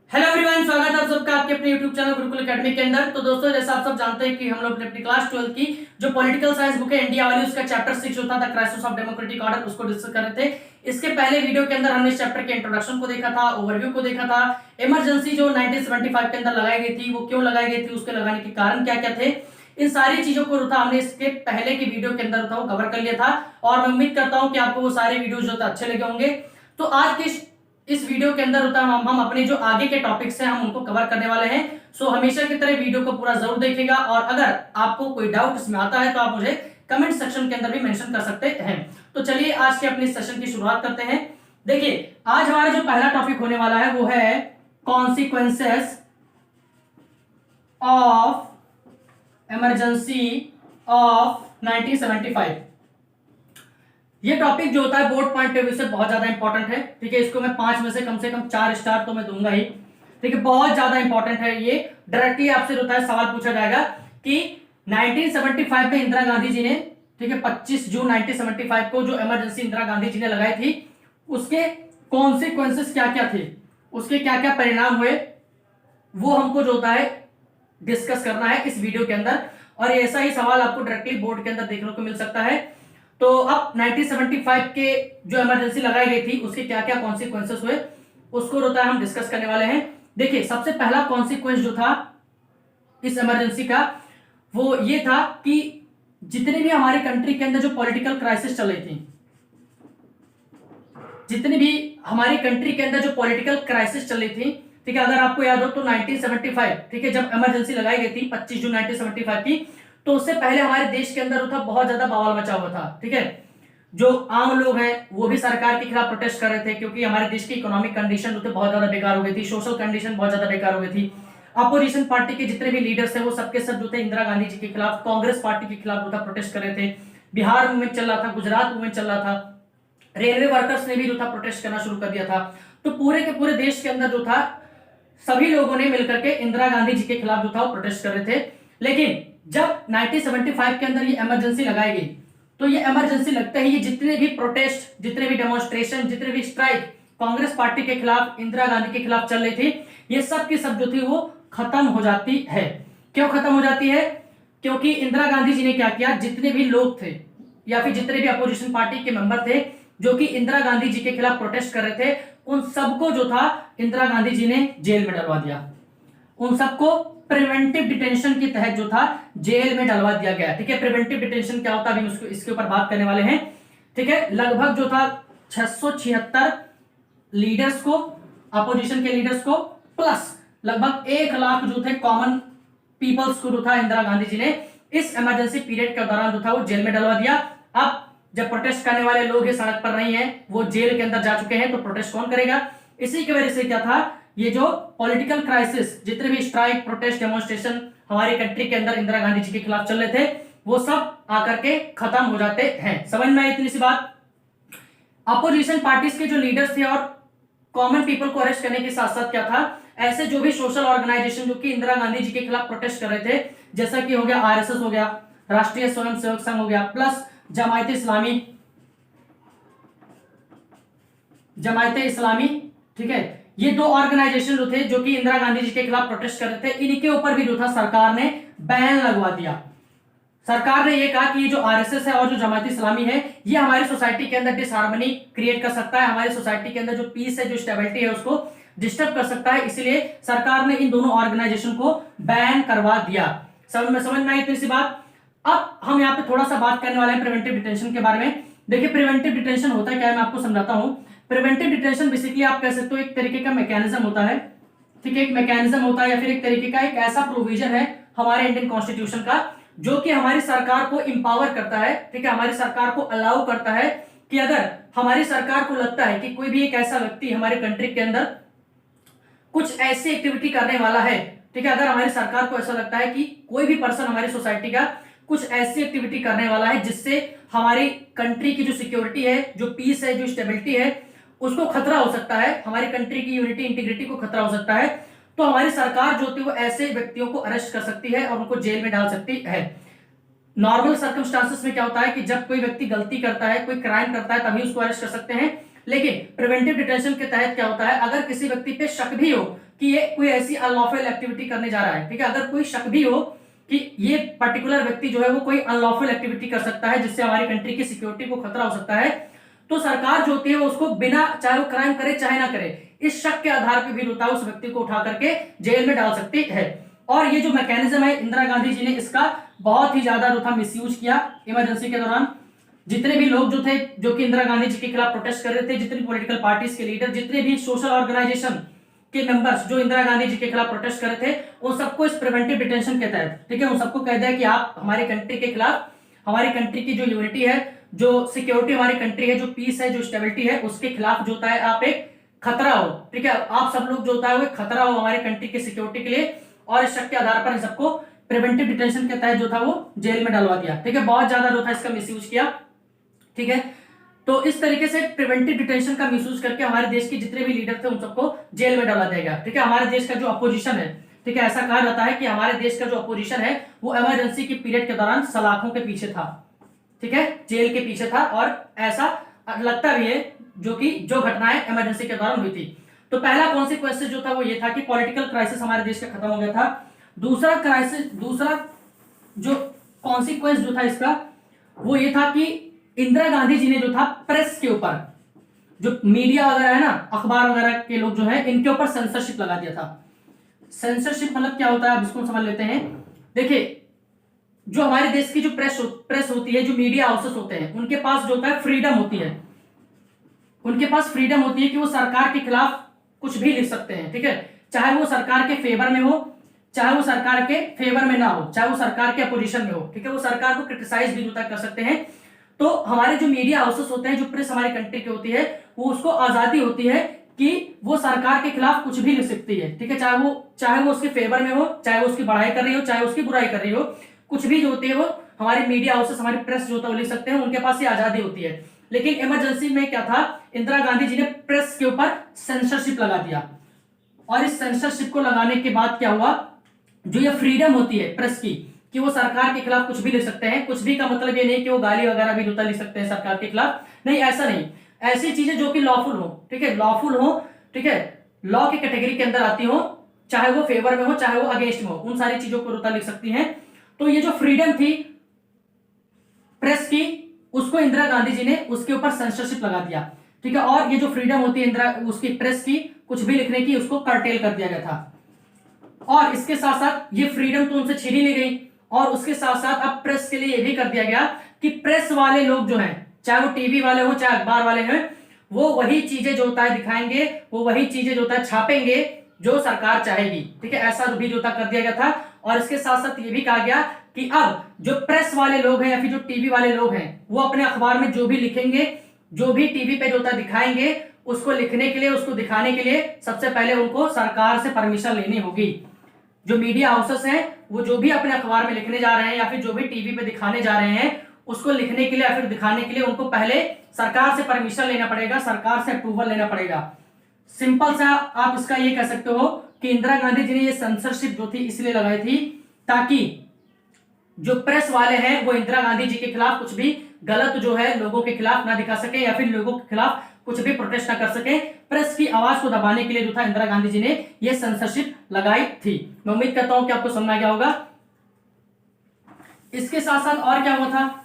Hello everyone, स्वागत है आप सबका आपके अपने यूट्यूब चैनल गुरुकुल एकेडमी के अंदर। तो दोस्तों, जैसा आप सब जानते हैं कि हम लोग अपनी क्लास 12 की जो पॉलिटिकल साइंस बुक है इंडिया वाली, उसका चैप्टर 6 होता था क्राइसिस ऑफ डेमोक्रेटिक ऑर्डर, उसको डिस्कस कर रहे थे। इसके पहले वीडियो के अंदर हमने इस चैप्टर के इंट्रोडक्शन को देखा था, ओवरव्यू को देखा था, इमरजेंसी जो 1975 के अंदर लगाई गई थी वो क्यों लगाई गई थी, उसके लगाने के कारण क्या क्या थे, इन सारी चीजों को था हमने इसके पहले की वीडियो के अंदर था वो कवर कर लिया था। और मैं उम्मीद करता हूं कि आपको वो सारे वीडियोस जो था अच्छे लगे होंगे। तो आज के इस वीडियो के अंदर होता है हम अपने जो आगे के टॉपिक्स हैं हम उनको कवर करने वाले हैं। सो हमेशा की तरह वीडियो को पूरा जरूर देखिएगा, और अगर आपको कोई डाउट इसमें आता है तो आप मुझे कमेंट सेक्शन के अंदर भी मेंशन कर सकते हैं। तो चलिए आज के अपने सेशन की शुरुआत करते हैं। देखिए, आज हमारा जो पहला टॉपिक होने वाला है वो है कॉन्सिक्वेंसेस ऑफ इमरजेंसी ऑफ 1975। ये टॉपिक जो होता है बोर्ड पॉइंट ऑफ व्यू से बहुत ज्यादा इंपॉर्टेंट है। ठीक है, इसको मैं 5 में से कम 4 स्टार तो मैं दूंगा ही। ठीक है, बहुत ज्यादा इंपॉर्टेंट है ये। डायरेक्टली आपसे होता है सवाल पूछा जाएगा कि 1975 में इंदिरा गांधी जी ने, ठीक है, 25 जून 1975 को जो इमरजेंसी इंदिरा गांधी जी ने लगाई थी उसके कॉन्सिक्वेंसेस क्या क्या थे, उसके क्या क्या परिणाम हुए, वो हमको जो होता है डिस्कस करना है इस वीडियो के अंदर। और ऐसा ही सवाल आपको डायरेक्टली बोर्ड के अंदर देखने को मिल सकता है। तो अब 1975 के जो इमरजेंसी लगाई गई थी उसके क्या क्या कॉन्सिक्वेंसेस हुए उसको होता है हम डिस्कस करने वाले हैं। देखिए, सबसे पहला कॉन्सिक्वेंस जो था इस इमरजेंसी का वो ये था कि जितने भी हमारी कंट्री के अंदर जो पॉलिटिकल क्राइसिस चल रही थी, जितनी भी हमारी कंट्री के अंदर जो पॉलिटिकल क्राइसिस चल रही थी, ठीक है, अगर आपको याद हो तो 1975, ठीक है, जब इमरजेंसी लगाई गई थी 25 जून 1975 की, तो उससे पहले हमारे देश के अंदर था बहुत ज्यादा बवाल मचा हुआ था। ठीक है, जो आम लोग हैं वो भी सरकार के खिलाफ प्रोटेस्ट कर रहे थे क्योंकि हमारे देश की इकोनॉमिक कंडीशन बहुत ज्यादा बेकार हो गई थी, सोशल कंडीशन बहुत ज्यादा बेकार हो गई थी। अपोजिशन पार्टी के जितने भी लीडर्स थे वो सबके सब जो थे इंदिरा गांधी जी के खिलाफ, कांग्रेस पार्टी के खिलाफ प्रोटेस्ट कर रहे थे। बिहार मूवमेंट चल रहा था, गुजरात मूवमेंट चल रहा था, रेलवे वर्कर्स ने भी प्रोटेस्ट करना शुरू कर दिया था। तो पूरे के पूरे देश के अंदर सभी लोगों ने मिलकर के इंदिरा गांधी जी के खिलाफ प्रोटेस्ट कर रहे थे। लेकिन जब 1975 के अंदर ये इमरजेंसी लगाई गई तो ये इमरजेंसी लगते ही ये जितने भी प्रोटेस्ट, जितने भी डेमोन्स्ट्रेशन, जितने भी स्ट्राइक कांग्रेस पार्टी के खिलाफ, इंदिरा गांधी के खिलाफ चल रही थी, ये सब की सब जो थी वो खत्म हो जाती है। क्यों खत्म हो जाती है? क्योंकि इंदिरा गांधी जी ने क्या किया, जितने भी लोग थे या फिर जितने भी अपोजिशन पार्टी के मेंबर थे जो कि इंदिरा गांधी जी के खिलाफ प्रोटेस्ट कर रहे थे, उन सबको जो था इंदिरा गांधी जी ने जेल में डलवा दिया। उन सबको प्रिवेंटिव डिटेंशन के तहत जो था जेल में डलवा दिया गया। ठीक है, प्रिवेंटिव डिटेंशन क्या होता है अभी उसको इसके ऊपर बात करने वाले हैं। ठीक है, लगभग जो था 676 लीडर्स को, अपोजिशन के लीडर्स को, प्लस लगभग 1 लाख जो थे कॉमन पीपल्स को जो था इंदिरा गांधी जी ने इस इमरजेंसी पीरियड के दौरान जो था वो जेल में डलवा दिया। अब जब प्रोटेस्ट करने वाले लोग सड़क पर नहीं है, वो जेल के अंदर जा चुके हैं, तो प्रोटेस्ट कौन करेगा? इसी की वजह से क्या था, ये जो पॉलिटिकल क्राइसिस, जितने भी स्ट्राइक, प्रोटेस्ट, डेमोन्स्ट्रेशन हमारी कंट्री के अंदर इंदिरा गांधी जी के खिलाफ चल रहे थे, वो सब आकर के खत्म हो जाते हैं। समझ में आई इतनी सी बात? अपोजिशन पार्टीज के जो लीडर्स थे और कॉमन पीपल को अरेस्ट करने के साथ साथ क्या था, ऐसे जो भी सोशल ऑर्गेनाइजेशन जो कि इंदिरा गांधी जी के खिलाफ प्रोटेस्ट कर रहे थे, जैसा कि हो गया आरएसएस हो गया, राष्ट्रीय स्वयं सेवक संघ हो गया, प्लस जमायत इस्लामी, ठीक है, ये 2 ऑर्गेनाइजेशन जो थे जो कि इंदिरा गांधी जी के खिलाफ प्रोटेस्ट कर रहे थे, इनके ऊपर भी जो था सरकार ने बैन लगवा दिया। सरकार ने ये कहा कि ये जो आरएसएस है और जो जमात इस्लामी है ये हमारी सोसाइटी के अंदर डिसहार्मनी क्रिएट कर सकता है, हमारी सोसाइटी के अंदर जो पीस है, जो स्टेबिलिटी है, उसको डिस्टर्ब कर सकता है, इसलिए सरकार ने इन दोनों ऑर्गेनाइजेशन को बैन करवा दिया। समझ में आई इतनी सी बात? अब हम यहाँ पे थोड़ा सा बात करने वाले हैं प्रिवेंटिव डिटेंशन के बारे में। देखिए, प्रिवेंटिव डिटेंशन होता क्या है मैं आपको समझाता हूं। प्रिवेंटिव डिटेंशन बेसिकली आप कह सकते हो एक तरीके का मैकेनिज्म होता है। ठीक है, एक मैकेनिज्म होता है या फिर एक तरीके का एक ऐसा प्रोविजन है हमारे इंडियन कॉन्स्टिट्यूशन का जो कि हमारी सरकार को इंपावर करता है। ठीक है, हमारी सरकार को अलाउ करता है कि अगर हमारी सरकार को लगता है कि कोई भी एक ऐसा व्यक्ति हमारे कंट्री के अंदर कुछ ऐसी एक्टिविटी करने वाला है, ठीक है, अगर हमारी सरकार को ऐसा लगता है कि कोई भी पर्सन हमारी सोसाइटी का कुछ ऐसी एक्टिविटी करने वाला है जिससे हमारी कंट्री की जो सिक्योरिटी है, जो पीस है, जो स्टेबिलिटी है, उसको खतरा हो सकता है, हमारी कंट्री की यूनिटी, इंटीग्रिटी को खतरा हो सकता है, तो हमारी सरकार जो होती है वो ऐसे व्यक्तियों को अरेस्ट कर सकती है और उनको जेल में डाल सकती है। नॉर्मल सर्कमस्टांसेस में क्या होता है कि जब कोई व्यक्ति गलती करता है, कोई क्राइम करता है, तभी उसको अरेस्ट कर सकते हैं। लेकिन प्रिवेंटिव डिटेंशन के तहत क्या होता है, अगर किसी व्यक्ति पे शक भी हो कि ये कोई ऐसी अनलॉफुल एक्टिविटी करने जा रहा है, ठीक है, अगर कोई शक भी हो कि ये पर्टिकुलर व्यक्ति जो है वो कोई अनलॉफुल एक्टिविटी कर सकता है जिससे हमारी कंट्री की सिक्योरिटी को खतरा हो सकता है, तो सरकार जो होती है वो उसको बिना, चाहे वो क्राइम करे चाहे ना करे, इस शक के आधार पर भी होता है उस व्यक्ति को उठा करके जेल में डाल सकती है। और ये जो मैकेनिज्म है, इंदिरा गांधी जी ने इसका बहुत ही ज्यादा जो था मिसयूज किया इमरजेंसी के दौरान। जितने भी लोग जो थे जो कि इंदिरा गांधी जी के खिलाफ प्रोटेस्ट कर रहे थे, जितनी पॉलिटिकल पार्टीज के लीडर, जितने भी सोशल ऑर्गेनाइजेशन के मेंबर्स जो इंदिरा गांधी जी के खिलाफ प्रोटेस्ट कर रहे थे, उन सबको इस प्रिवेंटिव डिटेंशन के तहत, ठीक है, उन सबको कह दिया कि आप हमारी कंट्री के खिलाफ, हमारी कंट्री की जो यूनिटी है, जो सिक्योरिटी हमारी कंट्री है, जो पीस है, जो स्टेबिलिटी है, उसके खिलाफ जो होता है आप एक खतरा हो, ठीक है, आप सब लोग जो होता है वो खतरा हो हमारी कंट्री की सिक्योरिटी के लिए, और इस शक के आधार पर इन सबको प्रिवेंटिव डिटेंशन के तहत जो था वो जेल में डलवा दिया, ठीक है, बहुत ज्यादा जो था इसका मिसयूज किया, ठीक है। तो इस तरीके से प्रिवेंटिव डिटेंशन का मिसयूज करके हमारे देश के जितने भी लीडर थे उन सबको जेल में डाला जाएगा, ठीक है। हमारे देश का जो अपोजिशन है, ठीक है, ऐसा कहा जाता है कि हमारे देश का जो अपोजिशन है वो इमरजेंसी की पीरियड के दौरान सलाखों के पीछे था, ठीक है, जेल के पीछे था, और ऐसा लगता भी है जो कि जो घटनाएं इमरजेंसी के दौरान हुई थी। तो पहला कॉन्सिक्वेंस जो था वो ये था कि पॉलिटिकल क्राइसिस हमारे देश का खत्म हो गया था। दूसरा जो कॉन्सिक्वेंस जो था इसका वो ये था कि इंदिरा गांधी जी ने जो था प्रेस के ऊपर, जो मीडिया वगैरह है ना, अखबार वगैरह के लोग जो है, इनके ऊपर सेंसरशिप लगा दिया था। सेंसरशिप मतलब क्या होता है, अब इसको समझ लेते हैं। देखिए, जो हमारे देश की जो प्रेस होती है, जो मीडिया हाउसेस होते हैं, उनके पास जो होता है फ्रीडम होती है, उनके पास फ्रीडम होती है कि वो सरकार के खिलाफ कुछ भी लिख सकते हैं, ठीक है, चाहे वो सरकार के फेवर में हो, चाहे वो सरकार के फेवर में ना हो, चाहे वो सरकार के अपोजिशन में हो, ठीक है, वो सरकार को क्रिटिसाइज भी कर सकते हैं। तो हमारे जो मीडिया हाउसेस होते हैं, जो प्रेस हमारी कंट्री की होती है, वो उसको आजादी होती है कि वो सरकार के खिलाफ कुछ भी लिख सकती है, ठीक है, चाहे वो उसके फेवर में हो, चाहे वो उसकी बढ़ाई कर रही हो, चाहे उसकी बुराई कर रही हो, कुछ भी जो होती है वो हमारी मीडिया हाउसेस, हमारी प्रेस जो होता है वो लिख सकते हैं, उनके पास ये आजादी होती है। लेकिन इमरजेंसी में क्या था, इंदिरा गांधी जी ने प्रेस के ऊपर सेंसरशिप लगा दिया, और इस सेंसरशिप को लगाने के बाद क्या हुआ, जो ये फ्रीडम होती है प्रेस की कि वो सरकार के खिलाफ कुछ भी लिख सकते हैं, कुछ भी का मतलब ये नहीं कि वो गाली वगैरह भी जूता लिख सकते हैं सरकार के खिलाफ, नहीं, ऐसा नहीं, ऐसी चीजें जो कि लॉफुल हो, ठीक है, लॉफुल हो, ठीक है, लॉ की कैटेगरी के अंदर आती हो, चाहे वो फेवर में हो, चाहे वो अगेंस्ट में हो, उन सारी चीजों को जूता लिख सकती हैं। तो ये जो फ्रीडम थी प्रेस की, उसको इंदिरा गांधी जी ने उसके ऊपर सेंसरशिप लगा दिया, ठीक है, और ये जो फ्रीडम होती है इंदिरा उसकी प्रेस की कुछ भी लिखने की, उसको कर्टेल कर दिया गया था। और इसके साथ साथ ये फ्रीडम तो उनसे छीनी ली गई, और उसके साथ साथ अब प्रेस के लिए ये भी कर दिया गया कि प्रेस वाले लोग जो हैं, चाहे वो टीवी वाले हो, चाहे अखबार वाले हैं, वो वही चीजें जो होता है दिखाएंगे, वो वही चीजें जो होता है छापेंगे जो सरकार चाहेगी, ठीक है, ऐसा भी जो कर दिया गया था। और इसके साथ साथ ये भी कहा गया कि अब जो प्रेस वाले लोग हैं या फिर जो टीवी वाले लोग हैं, वो अपने अखबार में जो भी लिखेंगे, जो भी टीवी पे जो होता है दिखाएंगे, उसको लिखने के लिए, उसको दिखाने के लिए सबसे पहले उनको सरकार से परमिशन लेनी होगी। जो मीडिया हाउसेस हैं वो जो भी अपने अखबार में लिखने जा रहे हैं या फिर जो भी टीवी पे दिखाने जा रहे हैं, उसको लिखने के लिए या फिर दिखाने के लिए उनको पहले सरकार से परमिशन लेना पड़ेगा, सरकार से अप्रूवल लेना पड़ेगा। सिंपल सा आप इसका ये कह सकते हो कि इंदिरा गांधी जी ने ये सेंसरशिप जो थी इसलिए लगाई थी ताकि जो प्रेस वाले हैं वो इंदिरा गांधी जी के खिलाफ कुछ भी गलत जो है लोगों के खिलाफ ना दिखा सके या फिर लोगों के खिलाफ कुछ भी प्रोटेस्ट ना कर सके। प्रेस की आवाज को दबाने के लिए जो था इंदिरा गांधी जी ने यह सेंसरशिप लगाई थी। मैं उम्मीद करता हूं कि आपको समझ आ गया होगा। इसके साथ साथ और क्या हुआ था,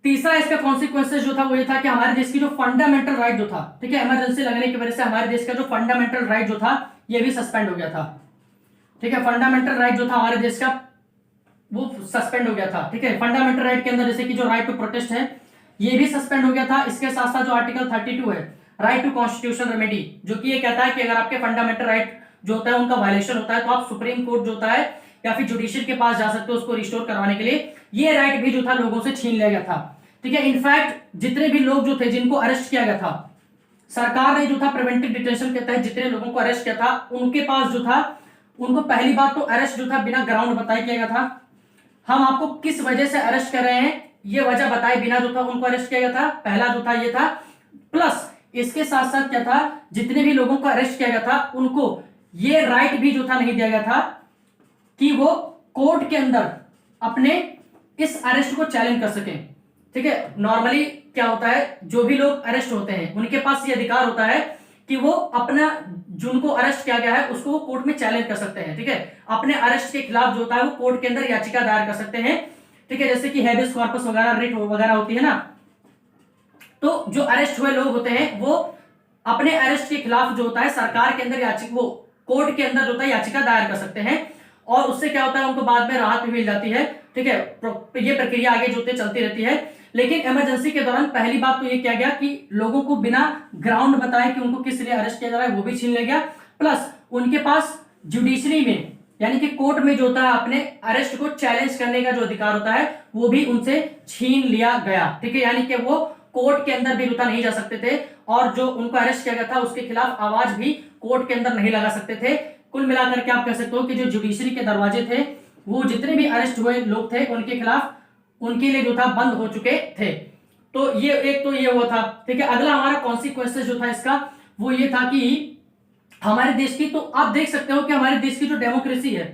तीसरा इसका कॉन्सिक्वेंसेस जो था वो ये था कि हमारे देश की जो फंडामेंटल राइट जो था, ठीक है, इमरजेंसी लगने की वजह से हमारे देश का जो फंडामेंटल राइट जो था ये भी सस्पेंड हो गया था, ठीक है, फंडामेंटल राइट जो था हमारे देश का वो सस्पेंड हो गया था, ठीक है। फंडामेंटल राइट के अंदर जैसे कि जो राइट टू प्रोटेस्ट है ये भी सस्पेंड हो गया था। इसके साथ साथ जो आर्टिकल 32 है राइट टू कॉन्स्टिट्यूशन रेमेडी, जो कि ये कहता है कि अगर आपके फंडामेंटल राइट जो होता है उनका वायलेशन होता है तो आप सुप्रीम कोर्ट जो होता है या फिर जुडिशियल के पास जा सकते हो उसको रिस्टोर करवाने के लिए। ये राइट भी जो था लोगों से छीन लिया गया था, ठीक है। इनफैक्ट जितने भी लोग जो थे जिनको अरेस्ट किया गया था, सरकार ने जो था प्रिवेंटिव डिटेंशन के तहत जितने लोगों को अरेस्ट किया था उनके पास जो था उनको पहली बात तो अरेस्ट जो था बिना ग्राउंड बताए किया गया था। हम आपको किस वजह से अरेस्ट कर रहे हैं ये वजह बताए बिना जो था उनको अरेस्ट किया गया था, पहला जो था ये था। प्लस इसके साथ साथ क्या था, जितने भी लोगों को अरेस्ट किया गया था उनको ये राइट भी जो था नहीं दिया गया था कि वो कोर्ट के अंदर अपने इस अरेस्ट को चैलेंज कर सकें, ठीक है। नॉर्मली क्या होता है, जो भी लोग अरेस्ट होते हैं उनके पास ये अधिकार होता है कि वो अपना जिनको अरेस्ट किया गया है उसको वो कोर्ट में चैलेंज कर सकते हैं। ठीक है, अपने अरेस्ट के खिलाफ जो होता है वो कोर्ट के अंदर याचिका दायर कर सकते हैं। ठीक है, जैसे कि हैबियस कॉर्पस वगैरह, रिट वगैरह होती है ना, तो जो अरेस्ट हुए लोग होते हैं वो अपने अरेस्ट के खिलाफ जो होता है सरकार के अंदर याचिका, वो कोर्ट के अंदर जो होता है याचिका दायर कर सकते हैं, और उससे क्या होता है उनको बाद में राहत भी मिल जाती है। ठीक है, ये प्रक्रिया आगे जो होती है चलती रहती है। लेकिन इमरजेंसी के दौरान पहली बात तो ये किया गया कि लोगों को बिना ग्राउंड बताए कि उनको किस लिए अरेस्ट किया जा रहा है वो भी छीन लिया गया, प्लस उनके पास जुडिशरी में यानी कि कोर्ट में जो होता है अपने अरेस्ट को चैलेंज करने का जो अधिकार होता है वो भी उनसे छीन लिया गया। ठीक है, यानी कि वो कोर्ट के अंदर भी रुता नहीं जा सकते थे, और जो उनको अरेस्ट किया गया था उसके खिलाफ आवाज भी कोर्ट के अंदर नहीं लगा सकते थे। कुल मिलाकर के आप कह सकते हो कि जो जुडिशरी के दरवाजे थे वो जितने भी अरेस्ट हुए लोग थे उनके खिलाफ, उनके लिए जो था बंद हो चुके थे। तो ये एक तो ये हुआ था। ठीक है, अगला हमारा कॉन्सिक्वेंसेस जो था इसका वो ये था कि हमारे देश की, तो आप देख सकते हो कि हमारे देश की जो डेमोक्रेसी है,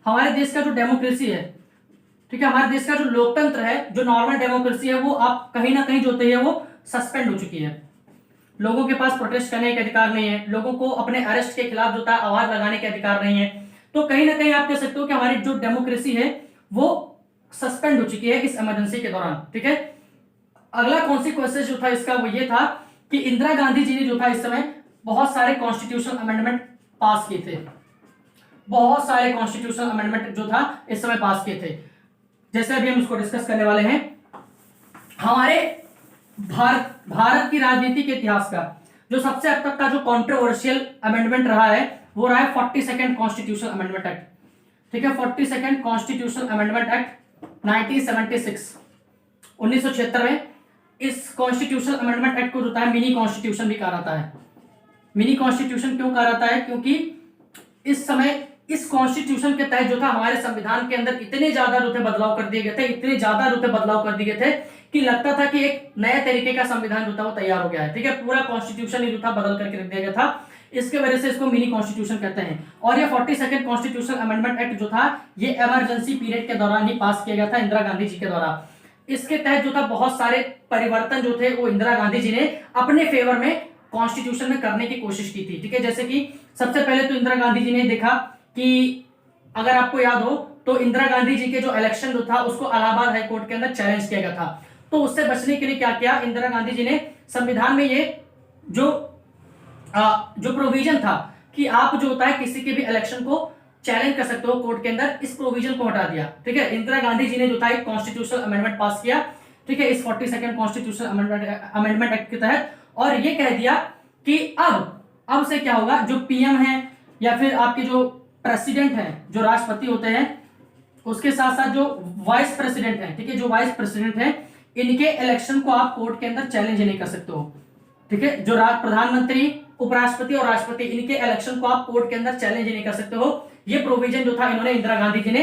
हमारे देश का जो डेमोक्रेसी है, ठीक है, हमारे देश का जो लोकतंत्र है, जो नॉर्मल डेमोक्रेसी है, वो आप कहीं ना कहीं जो होती है वो सस्पेंड हो चुकी है। लोगों के पास प्रोटेस्ट करने के अधिकार नहीं है, लोगों को अपने अरेस्ट के खिलाफ जो था आवाज लगाने के अधिकार नहीं है। तो कहीं ना कहीं आप कह सकते हो कि हमारी जो डेमोक्रेसी है वो सस्पेंड हो चुकी है इस इमरजेंसी के दौरान। ठीक है, अगला कॉन्सिक्वेंसेस जो था इसका वो ये था कि इंदिरा गांधी जी ने जो था इस समय बहुत सारे कॉन्स्टिट्यूशनल अमेंडमेंट पास किए थे, बहुत सारे कॉन्स्टिट्यूशनल अमेंडमेंट जो था इस समय पास किए थे। जैसे अभी हम उसको डिस्कस करने वाले हैं। हमारे भारत की राजनीति के इतिहास का जो सबसे अब तक का जो कंट्रोवर्शियल अमेंडमेंट रहा है वो रहा है 42nd कॉन्स्टिट्यूशनल अमेंडमेंट एक्ट। ठीक है, 42nd कॉन्स्टिट्यूशनल अमेंडमेंट एक्ट 1976, 1976 में। इस कॉन्स्टिट्यूशनल अमेंडमेंट एक्ट को जो है मिनी कॉन्स्टिट्यूशन भी कहा जाता है। मिनी कॉन्स्टिट्यूशन क्यों कहा जाता है? क्योंकि इस समय इस कॉन्स्टिट्यूशन के तहत जो था हमारे संविधान के अंदर इतने ज्यादा जो थे बदलाव कर दिए गए थे, इतने ज्यादा जो थे बदलाव कर दिए गए थे कि लगता था कि एक नए तरीके का संविधान जो था वो तैयार हो गया है। ठीक है, पूरा कॉन्स्टिट्यूशन ही जो था बदल करके रख दिया गया था। इसके वजह से इसको मिनी कॉन्स्टिट्यूशन कहते हैं। और ये 42nd कॉन्स्टिट्यूशनल अमेंडमेंट एक्ट जो था ये इमरजेंसी पीरियड के दौरान ही पास किया गया था इंदिरा गांधी जी के द्वारा। इसके तहत जो था बहुत सारे परिवर्तन जो थे वो इंदिरा गांधी जी ने अपने फेवर में कॉन्स्टिट्यूशन में करने की कोशिश की थी। ठीक है, जैसे कि सबसे पहले तो इंदिरा गांधी जी ने देखा कि अगर आपको याद हो तो इंदिरा गांधी जी के जो इलेक्शन जो था उसको इलाहाबाद हाई कोर्ट के अंदर चैलेंज किया गया था। तो उससे बचने के लिए क्या किया इंदिरा गांधी जी ने, संविधान में ये जो प्रोविजन था कि आप जो होता है किसी के भी इलेक्शन को चैलेंज कर सकते हो कोर्ट के अंदर, इस प्रोविजन को हटा दिया। ठीक है, इंदिरा गांधी जी ने जो था एक कॉन्स्टिट्यूशनल अमेंडमेंट पास किया। ठीक है, इस 42nd कॉन्स्टिट्यूशनल अमेंडमेंट एक्ट के तहत, और ये कह दिया कि अब से क्या होगा, जो पीएम है या फिर आपके जो प्रेसिडेंट है, जो राष्ट्रपति होते हैं, उसके साथ साथ जो वाइस प्रेसिडेंट है, ठीक है, जो वाइस प्रेसिडेंट है, इनके इलेक्शन को आप कोर्ट के अंदर चैलेंज नहीं कर सकते हो। ठीक है, जो प्रधानमंत्री, उपराष्ट्रपति और राष्ट्रपति, इनके इलेक्शन को आप कोर्ट के अंदर चैलेंज नहीं कर सकते हो। ये प्रोविजन जो था इन्होंने इंदिरा गांधी जी ने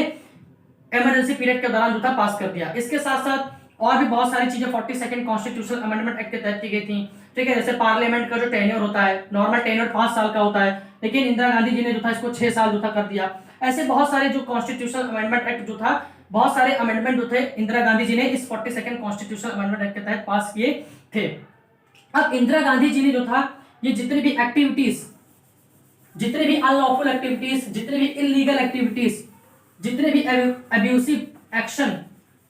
इमरजेंसी पीरियड के दौरान जो था पास कर दिया। इसके साथ साथ और भी बहुत सारी चीजें 42nd कॉन्स्टिट्यूशनल अमेंडमेंट एक्ट के तहत की गई थी। ठीक है, जैसे पार्लियामेंट का जो टेन्योर होता है, नॉर्मल टेन्योर 5 साल का होता है, लेकिन इंदिरा गांधी जी ने जो था इसको 6 साल जो था कर दिया। ऐसे बहुत सारे जो कॉन्स्टिट्यूशनल अमेंडमेंट एक्ट जो था, बहुत सारे अमेंडमेंट जो थे इंदिरा गांधी जी ने इस 42nd कॉन्स्टिट्यूशनल अमेंडमेंट एक्ट के तहत पास किए थे। अब इंदिरा गांधी जी ने जो था ये जितने भी एक्टिविटीज, जितने भी अनलॉफुल एक्टिविटीज, जितने भी इलीगल एक्टिविटीज, जितने भी अब्यूसिव एक्शन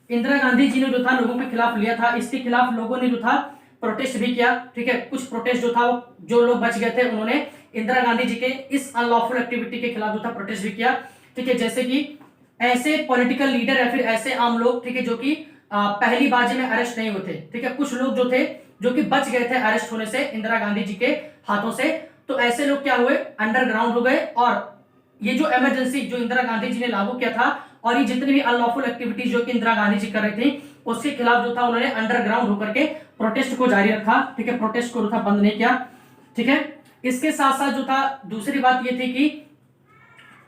इंदिरा गांधी जी ने जो था लोगों के खिलाफ लिया था, इसके खिलाफ लोगों ने जो था प्रोटेस्ट भी किया। ठीक है, कुछ प्रोटेस्ट जो था वो जो लोग बच गए थे उन्होंने इंदिरा गांधी जी के इस अनलॉफुल एक्टिविटी के खिलाफ जो था प्रोटेस्ट भी किया। ठीक है, जैसे कि ऐसे पॉलिटिकल लीडर या फिर ऐसे आम लोग, ठीक है, जो कि पहली बाजी में अरेस्ट नहीं हुए थे। ठीक है, कुछ लोग जो थे जो कि बच गए थे अरेस्ट होने से इंदिरा गांधी जी के हाथों से, तो ऐसे लोग क्या हुए, अंडरग्राउंड हो गए। और ये जो इमरजेंसी जो इंदिरा गांधी जी ने लागू किया था और ये जितनी भी अनलॉफुल एक्टिविटीज जो कि इंदिरा गांधी जी कर रही थी उसके खिलाफ जो था उन्होंने अंडरग्राउंड होकर के प्रोटेस्ट को जारी रखा। ठीक है, प्रोटेस्ट को जो था बंद नहीं किया। ठीक है, इसके साथ साथ जो था दूसरी बात ये थी कि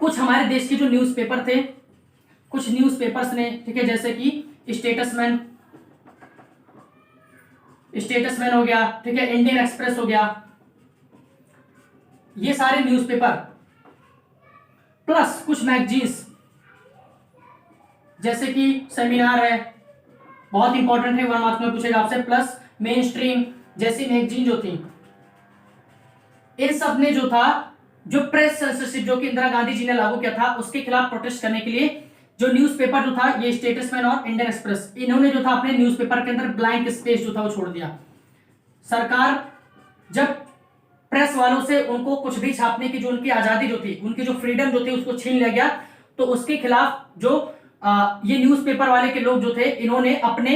कुछ हमारे देश के जो न्यूज़पेपर थे, कुछ न्यूज़पेपर्स ने, ठीक है, जैसे कि स्टेटसमैन हो गया, ठीक है, इंडियन एक्सप्रेस हो गया, ये सारे न्यूज़पेपर प्लस कुछ मैगजीन्स जैसे कि सेमिनार है, बहुत इंपॉर्टेंट है, 1 मार्क्स में पूछेगा आपसे, प्लस मेन स्ट्रीम जैसी मैगजीन जो थी, इन सब ने जो था जो प्रेस सेंसरशिप जो कि इंदिरा गांधी जी ने लागू किया था उसके खिलाफ प्रोटेस्ट करने के लिए जो न्यूज़पेपर जो था ये स्टेटसमैन और इंडियन एक्सप्रेस, इन्होंने जो था अपने न्यूज़पेपर के अंदर ब्लैंक स्पेस जो था वो छोड़ दिया। सरकार जब प्रेस वालों से उनको कुछ भी छापने की जो उनकी आजादी जो थी, उनकी जो फ्रीडम जो थी उसको छीन लिया गया, तो उसके खिलाफ जो ये न्यूज़पेपर वाले के लोग जो थे इन्होंने अपने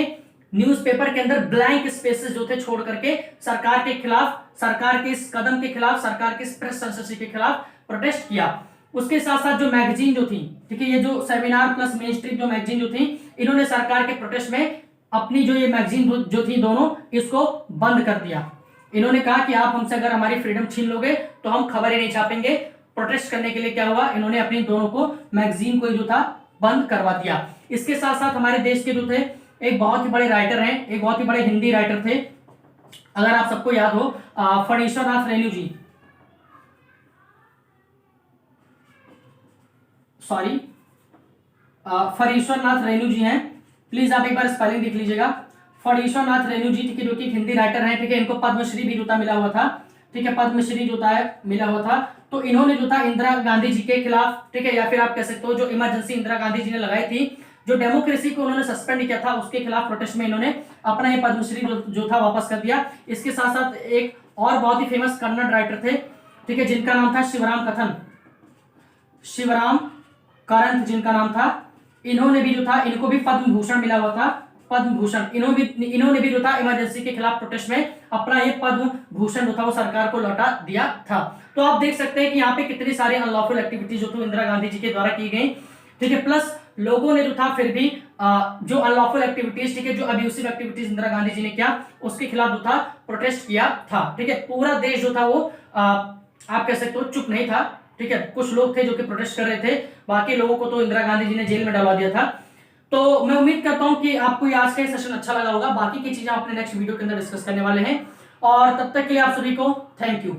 न्यूज़पेपर के अंदर ब्लैंक स्पेसेस जो थे छोड़ करके सरकार के खिलाफ, सरकार के इस कदम के खिलाफ, सरकार के इस प्रेस सेंसरशिप के खिलाफ प्रोटेस्ट किया। उसके साथ साथ जो मैगजीन जो थी, ठीक है, ये जो सेमिनार प्लस मेन स्ट्रीम जो मैगजीन जो थी, इन्होंने सरकार के प्रोटेस्ट में अपनी जो ये मैगजीन जो थी दोनों इसको बंद कर दिया। इन्होंने कहा कि आप हमसे अगर हमारी फ्रीडम छीन लोगे तो हम खबर ही नहीं छापेंगे। प्रोटेस्ट करने के लिए क्या हुआ, इन्होंने अपनी दोनों को मैगजीन को जो था बंद करवा दिया। इसके साथ साथ हमारे देश के जो थे एक बहुत ही बड़े राइटर हैं, एक बहुत ही बड़े हिंदी राइटर थे, अगर आप सबको याद हो, फणीश्वर नाथ रेणु जी, सॉरी फणीश्वर नाथ रेणु जी हैं, प्लीज आप एक बार स्पेलिंग देख लीजिएगा। फणीश्वर नाथ रेणु जी, ठीक है, जो कि हिंदी राइटर हैं, ठीक है, इनको पद्मश्री भी जो मिला हुआ था, ठीक है, पद्मश्री जो था मिला हुआ था। तो इन्होंने जो था इंदिरा गांधी जी के खिलाफ, ठीक है, या फिर आप कह सकते हो जो इमरजेंसी इंदिरा गांधी जी ने लगाई थी, जो डेमोक्रेसी को उन्होंने सस्पेंड किया था, उसके खिलाफ प्रोटेस्ट में इन्होंने अपना ये पद्मश्री जो था वापस कर दिया। इसके साथ साथ एक और बहुत ही फेमस कन्नड़ राइटर थे, ठीक है, जिनका नाम था शिवराम कथन, शिवराम कारंत जिनका नाम था, इन्होंने भी जो था, इनको भी पद्म भूषण मिला हुआ था, पद्म भूषण। इन्होंने भी जो था इमरजेंसी के खिलाफ प्रोटेस्ट में अपना ये पद्म भूषण जो था वो सरकार को लौटा दिया था। तो आप देख सकते हैं कि यहाँ पे कितनी सारी अनलॉफुल एक्टिविटीज जो थी इंदिरा गांधी जी के द्वारा की गई, ठीक है, प्लस लोगों ने जो था फिर भी जो अनलॉफुल एक्टिविटीज, ठीक है, जो अब्यूसिव एक्टिविटीज इंदिरा गांधी जी ने किया उसके खिलाफ जो था प्रोटेस्ट किया था, ठीक है। पूरा देश जो था वो आप कह सकते हो चुप नहीं था, ठीक है, कुछ लोग थे जो कि प्रोटेस्ट कर रहे थे, बाकी लोगों को तो इंदिरा गांधी जी ने जेल में डलवा दिया था। तो मैं उम्मीद करता हूं कि आपको ये आज का सेशन अच्छा लगा होगा। बाकी की चीजें अपने नेक्स्ट वीडियो के अंदर डिस्कस करने वाले हैं, और तब तक के लिए आप सभी को थैंक यू।